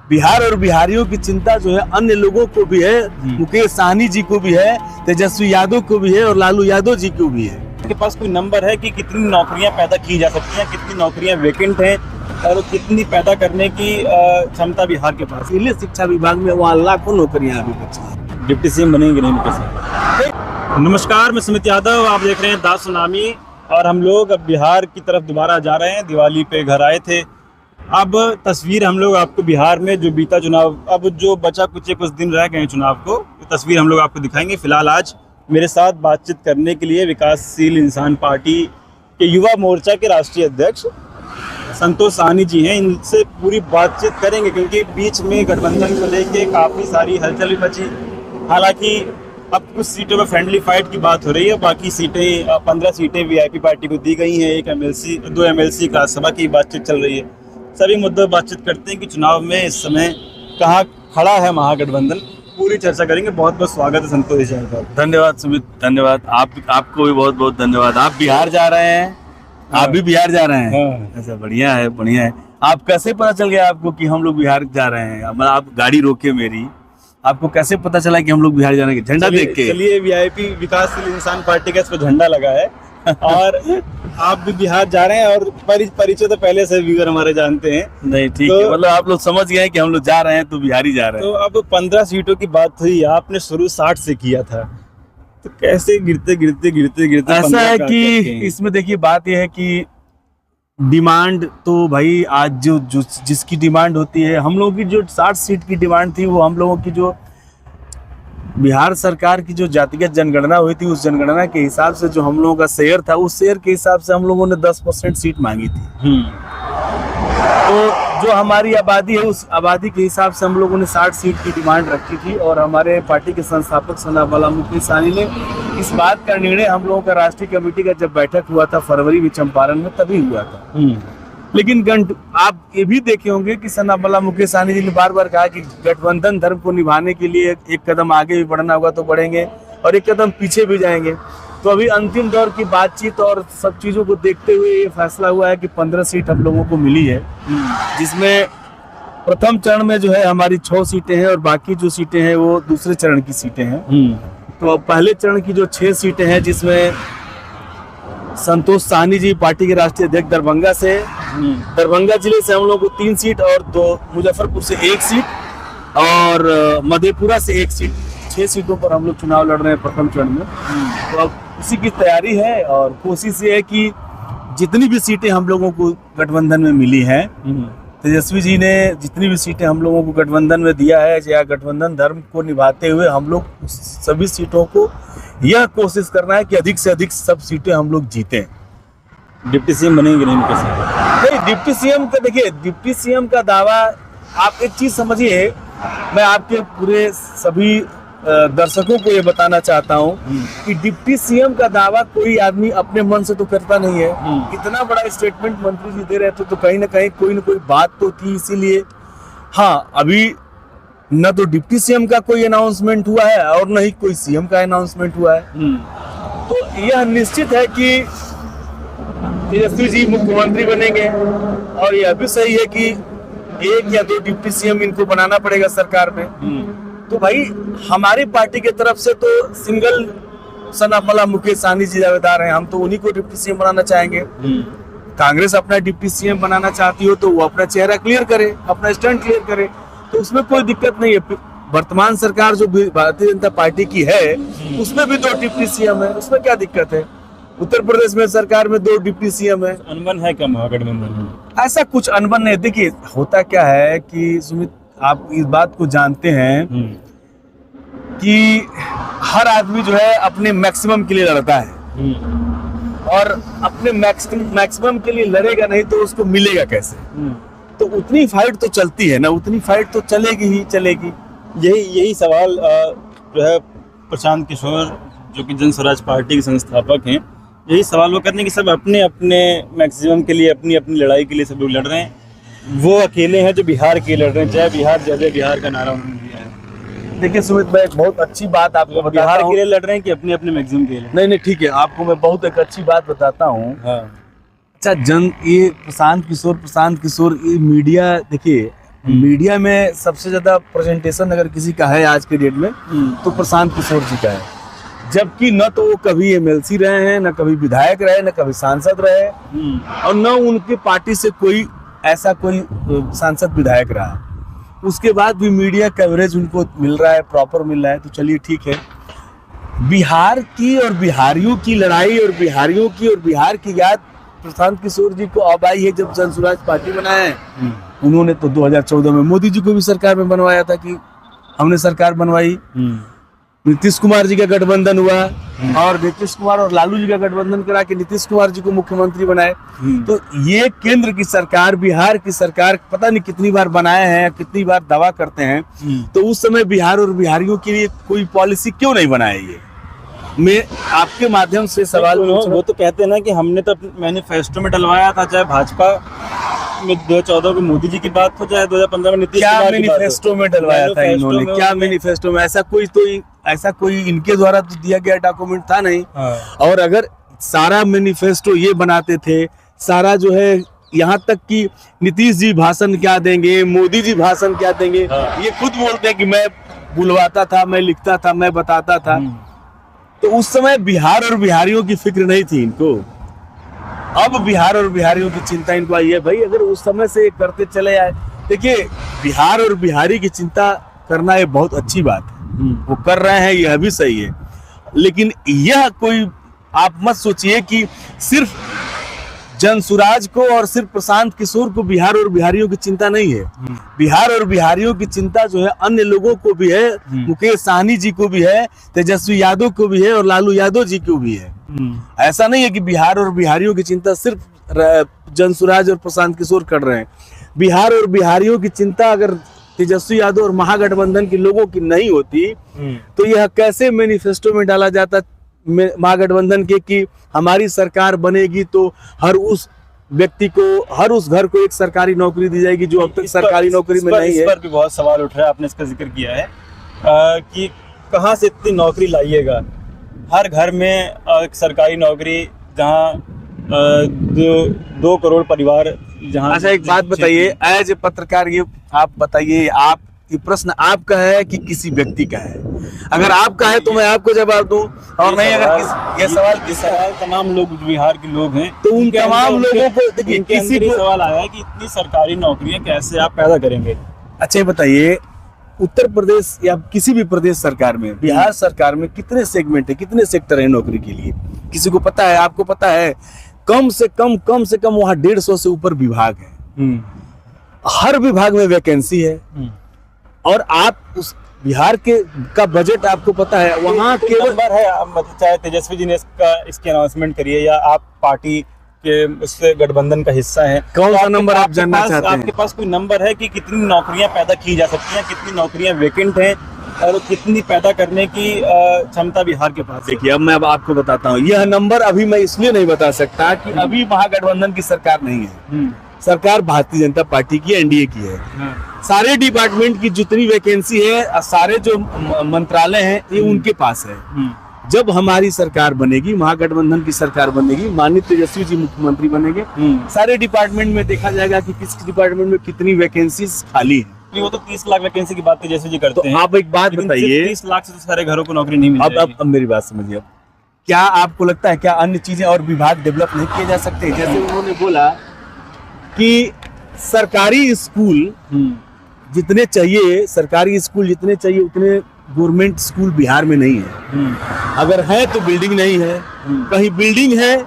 बिहार और बिहारियों की चिंता जो है अन्य लोगों को भी है, मुकेश सहनी जी को भी है, तेजस्वी यादव को भी है और लालू यादव जी को भी है। आपके पास कोई नंबर है कि कितनी नौकरियां पैदा की जा सकती हैं, कितनी नौकरियां वैकेंट हैं और कितनी पैदा करने की क्षमता बिहार के पास? इसलिए शिक्षा विभाग में वहाँ लाखों नौकरियां अभी बची हैं। डिप्टी सीएम बनेंगे नहीं मुकेश सहनी। नमस्कार, मैं सुमित यादव, आप देख रहे हैं दा सुनामी और हम लोग अब बिहार की तरफ दोबारा जा रहे हैं। दिवाली पे घर आए थे, अब तस्वीर हम लोग आपको बिहार में जो बीता चुनाव, अब जो बचा कुछ दिन रह गए चुनाव को, तस्वीर हम लोग आपको दिखाएंगे। फिलहाल आज मेरे साथ बातचीत करने के लिए विकासशील इंसान पार्टी के युवा मोर्चा के राष्ट्रीय अध्यक्ष संतोष सहनी जी हैं। इनसे पूरी बातचीत करेंगे क्योंकि बीच में गठबंधन को लेके काफ़ी सारी हलचल भी बची। हालांकि अब कुछ सीटों में फ्रेंडली फाइट की बात हो रही है, बाकी सीटें 15 सीटें वीआईपी पार्टी को दी गई हैं। 2 एमएलसी राज्यसभा की बातचीत चल रही है। सभी मुद्दों पर बातचीत करते हैं कि चुनाव में इस समय कहाँ खड़ा है महागठबंधन, पूरी चर्चा करेंगे। बहुत बहुत स्वागत है संतोष जी का। धन्यवाद सुमित, धन्यवाद। आपको भी बहुत बहुत धन्यवाद। आप बिहार जा रहे हैं? आप भी बिहार जा रहे हैं? ऐसा बढ़िया है, बढ़िया है। आप कैसे पता चल गया आपको कि हम लोग बिहार जा रहे हैं? आप गाड़ी रोके मेरी, आपको कैसे पता चला कि हम लोग बिहार जाने के? झंडा देख के? चलिए, वीआईपी विकासशील इंसान पार्टी का इस पर झंडा लगा है और आप भी बिहार जा रहे हैं और परिचय तो पहले से व्यूअर हमारे जानते हैं। नहीं, ठीक है, मतलब आप लोग समझ गए कि हम लोग जा रहे हैं तो बिहार ही जा रहे हैं। तो अब 15 सीटों की बात हुई, आपने शुरू 60 से किया था, तो कैसे गिरते ऐसा है कि इसमें देखिए बात यह है कि डिमांड तो भाई आज जो जिसकी डिमांड होती है, हम लोगों की जो 60 सीट की डिमांड थी, वो हम लोगों की जो बिहार सरकार की जो जातिगत जनगणना हुई थी, उस जनगणना के हिसाब से जो हम लोगों का शेयर था, उस शेयर के हिसाब से हम लोगों ने 10% सीट मांगी थी। तो जो हमारी आबादी है, उस आबादी के हिसाब से हम लोगों ने 60 सीट की डिमांड रखी थी और हमारे पार्टी के संस्थापक सनावाला मुकेश सहनी ने इस बात का निर्णय, हम लोगों का राष्ट्रीय कमेटी का जब बैठक हुआ था फरवरी में चंपारण में, तभी हुआ था। लेकिन आप ये भी देखे होंगे कि सनावाला मुकेश सहनी जी ने बार बार कहा कि गठबंधन धर्म को निभाने के लिए एक कदम आगे भी बढ़ना होगा तो बढ़ेंगे और एक कदम पीछे भी जाएंगे। तो अभी अंतिम दौर की बातचीत और सब चीजों को देखते हुए ये फैसला हुआ है कि 15 सीट हम लोगों को मिली है, जिसमें प्रथम चरण में जो है हमारी 6 सीटें हैं और बाकी जो सीटें हैं वो दूसरे चरण की सीटें हैं। तो अब पहले चरण की जो 6 सीटें हैं, जिसमें संतोष सहनी जी पार्टी के राष्ट्रीय अध्यक्ष दरभंगा जिले से हम लोगों को 3 सीट और 2 मुजफ्फरपुर से 1 सीट और मधेपुरा से 1 सीट, 6 सीटों पर हम लोग चुनाव लड़ रहे हैं प्रथम चरण में। तो अब उसी की तैयारी है और कोशिश ये है कि जितनी भी सीटें हम लोगों को गठबंधन में मिली हैं, तेजस्वी जी ने जितनी भी सीटें हम लोगों को गठबंधन में दिया है, या गठबंधन धर्म को निभाते हुए हम लोग सभी सीटों को यह कोशिश करना है कि अधिक से अधिक सब सीटें हम लोग जीतें। डिप्टी सीएम बनेंगे नहीं मुकेश सहनी? नहीं, डिप्टी सीएम का देखिए, डिप्टी सीएम का दावा, आप एक चीज समझिए, मैं आपके पूरे सभी दर्शकों को ये बताना चाहता हूँ कि डिप्टी सीएम का दावा कोई आदमी अपने मन से तो करता नहीं है। इतना बड़ा स्टेटमेंट मंत्री जी दे रहे थे तो कहीं ना कहीं कोई ना कोई बात तो थी, इसीलिए। हाँ, अभी न तो डिप्टी सीएम का कोई अनाउंसमेंट हुआ है और न ही कोई सीएम का अनाउंसमेंट हुआ है। तो यह निश्चित है कि तेजस्वी जी मुख्यमंत्री बनेंगे और यह भी सही है कि 1 या 2 डिप्टी सीएम इनको बनाना पड़ेगा सरकार में। तो भाई हमारी पार्टी की तरफ से तो सिंगल सनावाला मुकेश सहनी जी दावेदार हैं, हम तो उन्हीं को डिप्टी सीएम बनाना चाहेंगे। कांग्रेस अपना डिप्टी सीएम बनाना चाहती हो तो वो अपना चेहरा क्लियर करे, अपना स्टैंड क्लियर करे, तो उसमें कोई दिक्कत नहीं है। वर्तमान सरकार जो भारतीय जनता पार्टी की है, उसमें भी 2 डिप्टी सीएम है, उसमें क्या दिक्कत है? उत्तर प्रदेश में सरकार में 2 डिप्टी सीएम है। अनबन है क्या महागठबंधन? ऐसा कुछ अनबन नहीं। देखिए, होता क्या है कि सुमित, आप इस बात को जानते हैं कि हर आदमी जो है अपने मैक्सिमम के लिए लड़ता है और अपने मैक्सिमम के लिए लड़ेगा नहीं तो उसको मिलेगा कैसे? तो उतनी फाइट तो चलती है ना, उतनी फाइट तो चलेगी ही चलेगी। यही सवाल जो है प्रशांत किशोर, जो कि जन स्वराज पार्टी के संस्थापक हैं, यही सवाल वो करने की सब अपने अपने मैक्सिमम के लिए, अपनी अपनी लड़ाई के लिए सब लोग लड़ रहे हैं। वो अकेले हैं जो बिहार के लड़ रहे हैं। जय बिहार, जय जय बिहार का नारा उन्होंने दिया है। देखिए सुमित, मैं एक बहुत अच्छी बात आपको बताता बिहार हूं। के लिए लड़ रहे हैं कि अपने अपने मैक्सिमम के लिए? नहीं, ठीक है, आपको मैं बहुत एक अच्छी बात बताता हूँ। हाँ। अच्छा, ये प्रशांत किशोर, ये मीडिया, देखिए मीडिया में सबसे ज्यादा प्रेजेंटेशन अगर किसी का है आज के डेट में तो प्रशांत किशोर जी का है, जबकि न तो वो कभी एमएलसी रहे हैं, न कभी विधायक रहे, न कभी सांसद रहे, और न उनके पार्टी से कोई ऐसा कोई सांसद विधायक रहा। उसके बाद भी मीडिया कवरेज उनको मिल रहा है, प्रॉपर मिल रहा है, तो चलिए ठीक है। बिहार की और बिहारियों की लड़ाई और बिहार की याद प्रशांत किशोर जी को अब आई है जब जनसुराज पार्टी बनाया है। उन्होंने तो 2014 में मोदी जी को भी सरकार में बनवाया था कि हमने सरकार बनवाई। नीतीश कुमार जी का गठबंधन हुआ और नीतीश कुमार और लालू जी का गठबंधन करा के नीतीश कुमार जी को मुख्यमंत्री बनाए। तो ये केंद्र की सरकार, बिहार की सरकार पता नहीं कितनी बार बनाए हैं, कितनी बार दावा करते हैं, तो उस समय बिहार और बिहारियों के लिए कोई पॉलिसी क्यों नहीं बनाई? ये मैं आपके माध्यम से सवाल वो तो कहते हैं ना कि हमने तो मैनिफेस्टो में डलवाया था, चाहे भाजपा में 2014 में मोदी जी की बात हो, चाहे 2015 में नीतीश कुमार की बात हो। क्या मैनिफेस्टो में डलवाया था इन्होंने? क्या मैनिफेस्टो में ऐसा कोई इनके द्वारा तो दिया गया डॉक्यूमेंट था नहीं। और अगर सारा मैनिफेस्टो ये बनाते थे, सारा जो है यहाँ तक कि नीतीश जी भाषण क्या देंगे, मोदी जी भाषण क्या देंगे, ये खुद बोलते हैं कि मैं बुलवाता था, मैं लिखता था, मैं बताता था। तो उस समय बिहार और बिहारियों की फिक्र नहीं थी इनको। अब बिहार और बिहारियों की चिंता इनको आई है। भाई अगर उस समय से करते चले आए, देखिए बिहार और बिहारी की चिंता करना ये बहुत अच्छी बात है, वो कर रहे हैं, यह भी सही है। लेकिन यह कोई आप मत सोचिए कि सिर्फ जनसुराज को और सिर्फ प्रशांत किशोर को बिहार और बिहारियों की चिंता नहीं है। बिहार और बिहारियों की चिंता जो है अन्य लोगों को भी है, मुकेश सहनी जी को भी है, तेजस्वी यादव को भी है और लालू यादव जी को भी है। ऐसा नहीं है कि बिहार और बिहारियों की चिंता सिर्फ जनसुराज और प्रशांत किशोर कर रहे हैं। बिहार और बिहारियों की चिंता अगर तेजस्वी यादव और महागठबंधन के लोगों की नहीं होती तो यह कैसे मैनिफेस्टो में डाला जाता महागठबंधन के कि हमारी सरकार बनेगी तो हर उस व्यक्ति को, हर उस घर को एक सरकारी नौकरी दी जाएगी जो अब तक सरकारी नौकरी में नहीं है। इस पर भी बहुत सवाल उठ रहा है, आपने इसका जिक्र किया है कि कहां से इतनी नौकरी लाइएगा। हर घर में एक सरकारी नौकरी, जहां 2 करोड़ परिवार जहां। अच्छा एक बात बताइए, एज ए पत्रकार ये आप बताइए, आप ये प्रश्न आपका है कि किसी व्यक्ति का है? अगर आपका है तो मैं आपको जवाब दूं, और नहीं अगर ये सवाल तमाम लोग बिहार के लोग हैं तो उन तमाम लोगों को देखिए, किसी को सवाल आया है कि इतनी सरकारी नौकरियां कैसे आप पैदा करेंगे। अच्छा बताइए, उत्तर प्रदेश या किसी भी प्रदेश सरकार में, बिहार सरकार में कितने सेगमेंट है, कितने सेक्टर है नौकरी के लिए? किसी को पता है? आपको पता है? कम से कम वहाँ 150 से ऊपर विभाग है। हर विभाग में वैकेंसी है और आप उस बिहार का बजट आपको पता है, वहाँ केवल नंबर है। मतलब चाहे तेजस्वी जी ने इसकी अनाउंसमेंट करिए या आप पार्टी के उससे गठबंधन का हिस्सा है, कौन सा नंबर आप जानना चाहते हैं? आपके पास कोई नंबर है कि कितनी नौकरियां पैदा की जा सकती हैं, कितनी नौकरियां वेकेंट हैं और कितनी पैदा करने की क्षमता बिहार के पास? देखिए अब मैं आपको बताता हूँ, यह नंबर अभी मैं इसलिए नहीं बता सकता कि अभी महागठबंधन की सरकार नहीं है। सरकार भारतीय जनता पार्टी की, एनडीए की है। सारे डिपार्टमेंट की जितनी वैकेंसी है, सारे जो मंत्रालय हैं, ये उनके पास है। जब हमारी सरकार बनेगी, महागठबंधन की सरकार बनेगी, माननीय तेजस्वी जी मुख्यमंत्री बनेंगे, सारे डिपार्टमेंट में देखा जाएगा कि किस डिपार्टमेंट में कितनी वैकेंसी खाली है। वो तो 30 लाख वैकेंसी की बात तेजस्वी जी करते हैं। आप एक बात बताइए, 30 लाख से तो सारे घरों को नौकरी नहीं मिल अब मेरी बात समझिए। क्या आपको लगता है क्या अन्य चीजें और विभाग डेवलप नहीं किए जा सकते? जैसे उन्होंने बोला कि सरकारी स्कूल जितने चाहिए, सरकारी स्कूल जितने चाहिए उतने गवर्नमेंट स्कूल बिहार में नहीं है। अगर है तो बिल्डिंग नहीं है, कहीं बिल्डिंग है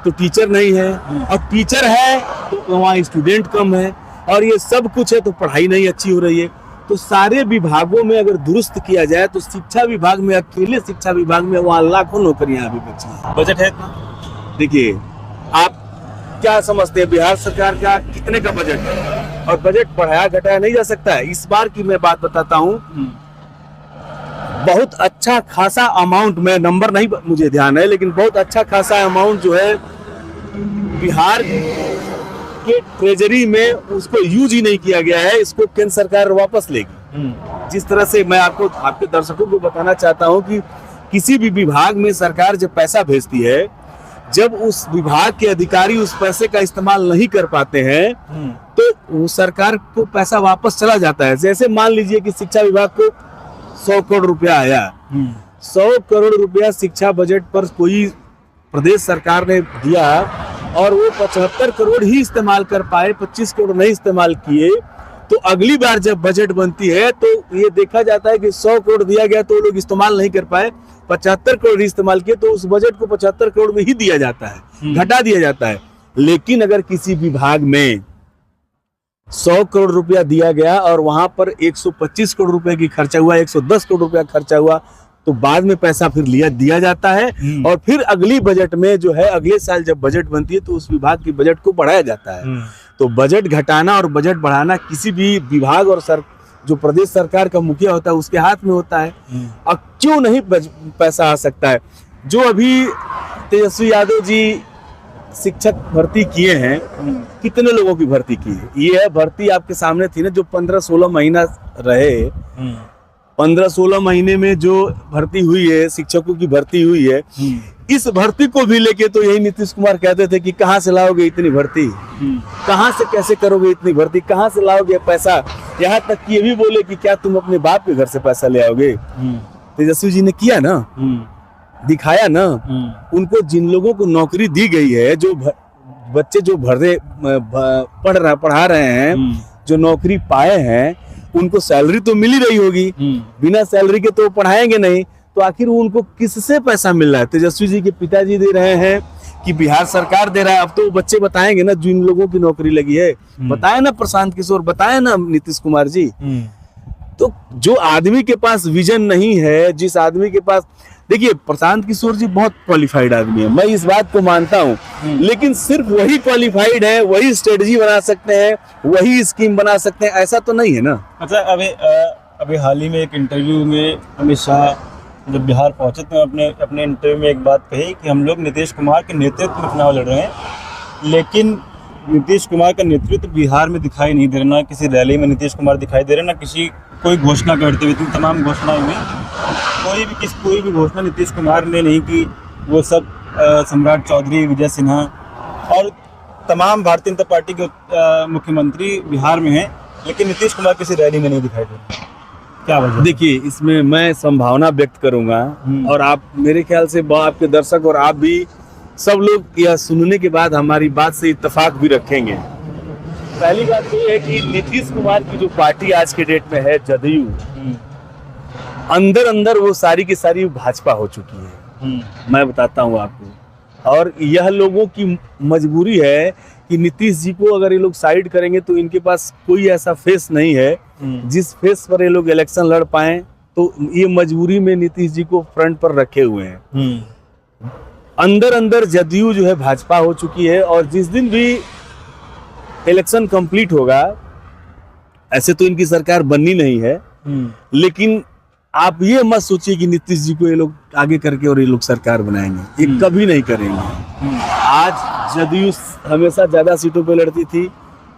तो टीचर नहीं है, और टीचर है तो वहाँ स्टूडेंट कम है, और ये सब कुछ है तो पढ़ाई नहीं अच्छी हो रही है। तो सारे विभागों में अगर दुरुस्त किया जाए तो शिक्षा विभाग में, अकेले शिक्षा विभाग में वहाँ लाखों नौकरियां अभी बची हैं। बजट है? देखिए आप क्या समझते हैं बिहार सरकार का कितने का बजट है? और बजट बढ़ाया घटाया नहीं जा सकता है। इस बार की मैं बात बताता हूँ, बहुत अच्छा खासा अमाउंट, में नंबर नहीं मुझे ध्यान है, लेकिन बहुत अच्छा खासा अमाउंट जो है बिहार के ट्रेजरी में उसको यूज ही नहीं किया गया है। इसको केंद्र सरकार वापस लेगी। जिस तरह से मैं आपको, आपके दर्शकों को बताना चाहता हूँ कि किसी भी विभाग में सरकार जब पैसा भेजती है जब उस विभाग के अधिकारी उस पैसे का इस्तेमाल नहीं कर पाते हैं तो वो सरकार को पैसा वापस चला जाता है। जैसे मान लीजिए कि शिक्षा विभाग को 100 करोड़ रुपया आया, 100 करोड़ रुपया शिक्षा बजट पर कोई प्रदेश सरकार ने दिया और वो 75 करोड़ ही इस्तेमाल कर पाए, 25 करोड़ नहीं इस्तेमाल किए, तो अगली बार जब बजट बनती है तो ये देखा जाता है कि 100 करोड़ दिया गया तो लोग इस्तेमाल नहीं कर पाए, 75 करोड़ इस्तेमाल किए, तो उस बजट को 75 करोड़ में ही दिया जाता है, घटा दिया जाता है। लेकिन अगर किसी विभाग में 100 करोड़ रुपया दिया गया और वहां पर 125 करोड़ रुपए की खर्चा हुआ, 110 करोड़ रुपया खर्चा हुआ, तो बाद में पैसा फिर दिया जाता है और फिर अगली बजट में जो है अगले साल जब बजट बनती है तो उस विभाग की बजट को बढ़ाया जाता है। तो बजट घटाना और बजट बढ़ाना किसी भी विभाग और जो प्रदेश सरकार का मुखिया होता है उसके हाथ में होता है। अब क्यों नहीं पैसा आ सकता है? जो अभी तेजस्वी यादव जी शिक्षक भर्ती किए हैं, कितने लोगों की भर्ती की है? ये है भर्ती आपके सामने थी ना, जो 15-16 महीना रहे, 15-16 महीने में जो भर्ती हुई है, शिक्षकों की भर्ती हुई है, इस भर्ती को भी लेके तो यही नीतीश कुमार कहते थे कि कहाँ से लाओगे इतनी भर्ती, कहाँ से कैसे करोगे इतनी भर्ती, कहाँ से लाओगे पैसा। यहाँ तक कि ये भी बोले कि क्या तुम अपने बाप के घर से पैसा ले आओगे। तेजस्वी जी ने किया ना, दिखाया ना। उनको जिन लोगों को नौकरी दी गई है, जो बच्चे जो पढ़ा रहे हैं, जो नौकरी पाए हैं, उनको सैलरी तो मिल ही रही होगी, बिना सैलरी के तो पढ़ाएंगे नहीं, तो आखिर उनको किससे पैसा मिल रहा है? तेजस्वी जी के पिताजी दे रहे हैं कि बिहार सरकार दे रहा है? अब तो बच्चे बताएंगे ना जिन लोगों की नौकरी लगी है, बताए ना प्रशांत किशोर, बताए ना नीतीश कुमार जी। तो जो आदमी के पास विजन नहीं है, जिस आदमी के पास, देखिए प्रशांत किशोर जी बहुत क्वालिफाइड आदमी है, मैं इस बात को मानता हूँ, लेकिन सिर्फ वही क्वालिफाइड है, वही स्ट्रेटजी बना सकते हैं, वही स्कीम बना सकते हैं, ऐसा तो नहीं है ना। अच्छा, अभी हाल ही में एक इंटरव्यू में अमित शाह जब बिहार पहुंचे तो अपने इंटरव्यू में एक बात कही कि हम लोग नीतीश कुमार के नेतृत्व में चुनाव लड़ रहे हैं, लेकिन नीतीश कुमार का नेतृत्व बिहार में दिखाई नहीं दे रहा। ना किसी रैली में नीतीश कुमार दिखाई दे रहे, ना कोई घोषणा करते हुए। तमाम घोषणाएं हुई, कोई भी घोषणा नीतीश कुमार ने नहीं की। वो सब सम्राट चौधरी, विजय सिन्हा और तमाम भारतीय जनता पार्टी के मुख्यमंत्री बिहार में हैं, लेकिन नीतीश कुमार किसी रैली में नहीं दिखाई दे रहे। क्या वजह? देखिए, इसमें मैं संभावना व्यक्त करूंगा और आप, मेरे ख्याल से आपके दर्शक और आप भी, सब लोग यह सुनने के बाद हमारी बात से इत्तेफाक भी रखेंगे। पहली बात तो ये है कि नीतीश कुमार की जो पार्टी आज के डेट में है जदयू, अंदर अंदर वो सारी की सारी भाजपा हो चुकी है। मैं बताता हूँ आपको, और यह लोगों की मजबूरी है कि नीतीश जी को अगर ये लोग साइड करेंगे तो इनके पास कोई ऐसा फेस नहीं है जिस फेस पर ये लोग इलेक्शन लड़ पाए, तो ये मजबूरी में नीतीश जी को फ्रंट पर रखे हुए हैं। अंदर अंदर जदयू जो है भाजपा हो चुकी है, और जिस दिन भी इलेक्शन कंप्लीट होगा, ऐसे तो इनकी सरकार बननी नहीं है, लेकिन आप ये मत सोचिए कि नीतीश जी को ये लोग आगे करके और ये लोग सरकार बनाएंगे, ये कभी नहीं करेंगे। आज जदयू हमेशा ज्यादा सीटों पे लड़ती थी,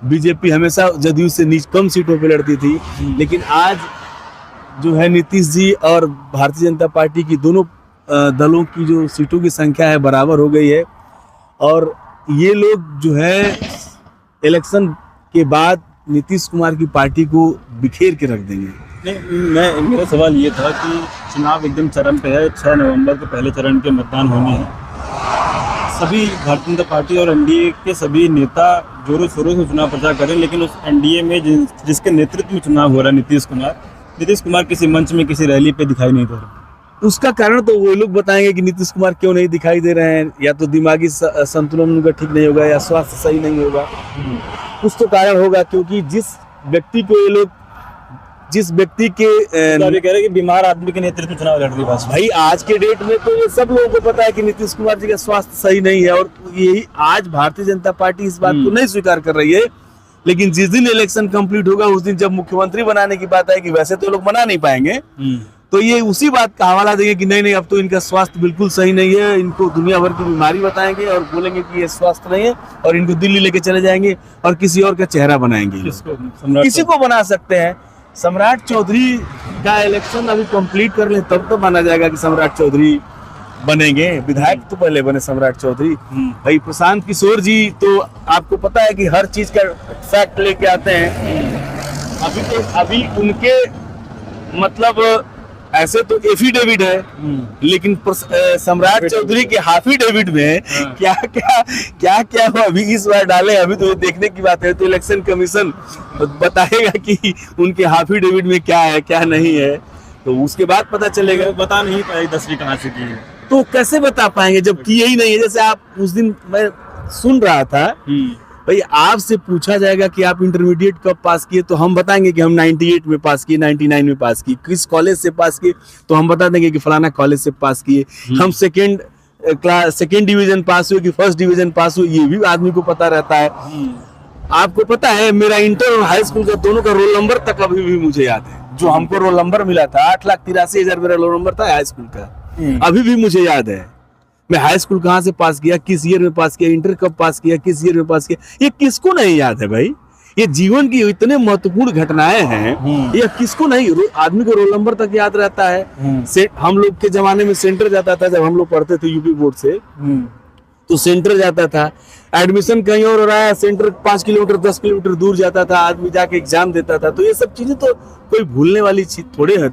बीजेपी हमेशा जदयू से कम सीटों पे लड़ती थी, लेकिन आज जो है नीतीश जी और भारतीय जनता पार्टी की दोनों दलों की जो सीटों की संख्या है बराबर हो गई है, और ये लोग जो है इलेक्शन के बाद नीतीश कुमार की पार्टी को बिखेर के रख देंगे। नहीं, मेरा सवाल ये था कि चुनाव एकदम चरम पे है, 6 नवंबर को पहले चरण के मतदान होने हैं। सभी भारतीय जनता पार्टी और एनडीए के सभी नेता जोरों शोरों से चुनाव प्रचार करें, लेकिन उस एनडीए में जिसके नेतृत्व में चुनाव हो रहा है नीतीश कुमार किसी मंच में, किसी रैली पे दिखाई नहीं दे रहे। उसका कारण तो वो लोग बताएंगे कि नीतीश कुमार क्यों नहीं दिखाई दे रहे हैं, या तो दिमागी संतुलन उनका ठीक नहीं होगा, या स्वास्थ्य सही नहीं होगा, कुछ तो कारण होगा। क्योंकि जिस व्यक्ति के कह रहे हैं कि बीमार आदमी के नेतृत्व में चुनाव लड़ रही है भाई, आज के डेट में तो ये सब लोगों को पता है कि नीतीश कुमार जी का स्वास्थ्य सही नहीं है, और यही आज भारतीय जनता पार्टी इस बात को नहीं स्वीकार कर रही है। लेकिन जिस दिन इलेक्शन कंप्लीट होगा, उस दिन जब मुख्यमंत्री बनाने की बात आएगी, वैसे तो लोग बना नहीं पाएंगे, तो ये उसी बात का हवाला देंगे कि नहीं, अब तो इनका स्वास्थ्य बिल्कुल सही नहीं है, इनको दुनिया भर की बीमारी बताएंगे और बोलेंगे कि ये स्वास्थ्य नहीं है, और इनको दिल्ली लेके चले जाएंगे और किसी और का चेहरा बनाएंगे। किसी को बना सकते हैं। सम्राट चौधरी का इलेक्शन अभी कंप्लीट कर ले, तब तो माना जाएगा कि सम्राट चौधरी बनेंगे, विधायक तो पहले बने सम्राट चौधरी। भाई प्रशांत किशोर जी तो आपको पता है कि हर चीज का फैक्ट लेके आते हैं। अभी उनके मतलब ऐसे तो एफिडेविट है, लेकिन सम्राट चौधरी के हाफिडेविट में क्या क्या वो अभी इस बार डाले, अभी तो देखने की बात है। तो इलेक्शन कमीशन बताएगा कि उनके हाफिडेविट में क्या है क्या नहीं है, तो उसके बाद पता चलेगा। वो बता नहीं पाए 10वीं कहाँ से की है। तो कैसे बता पाएंगे जब किए ही नहीं है। जैसे आप उस दिन मैं सुन रहा था, भाई आपसे पूछा जाएगा कि आप इंटरमीडिएट कब पास किए, तो हम बताएंगे कि हम 98 में पास किए, 99 में पास किए। किस कॉलेज से पास किए, तो हम बता देंगे कि फलाना कॉलेज से पास किए। हम सेकेंड डिवीजन पास हुए कि फर्स्ट डिवीजन पास हुए, ये भी आदमी को पता रहता है। आपको पता है मेरा इंटर और हाई स्कूल का दोनों का रोल नंबर तक अभी भी मुझे याद है। जो हमको रोल नंबर मिला था 8,83,000 मेरा रोल नंबर था हाई स्कूल का, अभी भी मुझे याद है। मैं हाई स्कूल कहाँ से पास किया, किस ईयर में पास किया, इंटर कब पास किया, किस ईयर में पास किया, ये किसको नहीं याद है भाई। ये जीवन की इतने महत्वपूर्ण घटनाएं हैं, ये किसको नहीं। आदमी को रोल नंबर तक याद रहता है। हम लोग के जमाने में सेंटर जाता था, जब हम लोग पढ़ते थे यूपी बोर्ड से, तो सेंटर जाता था। एडमिशन कहीं और हो रहा है, सेंटर 5 किलोमीटर 10 किलोमीटर दूर जाता था, आदमी जाके एग्जाम देता था। तो ये सब चीजें तो कोई भूलने वाली चीज थोड़े है।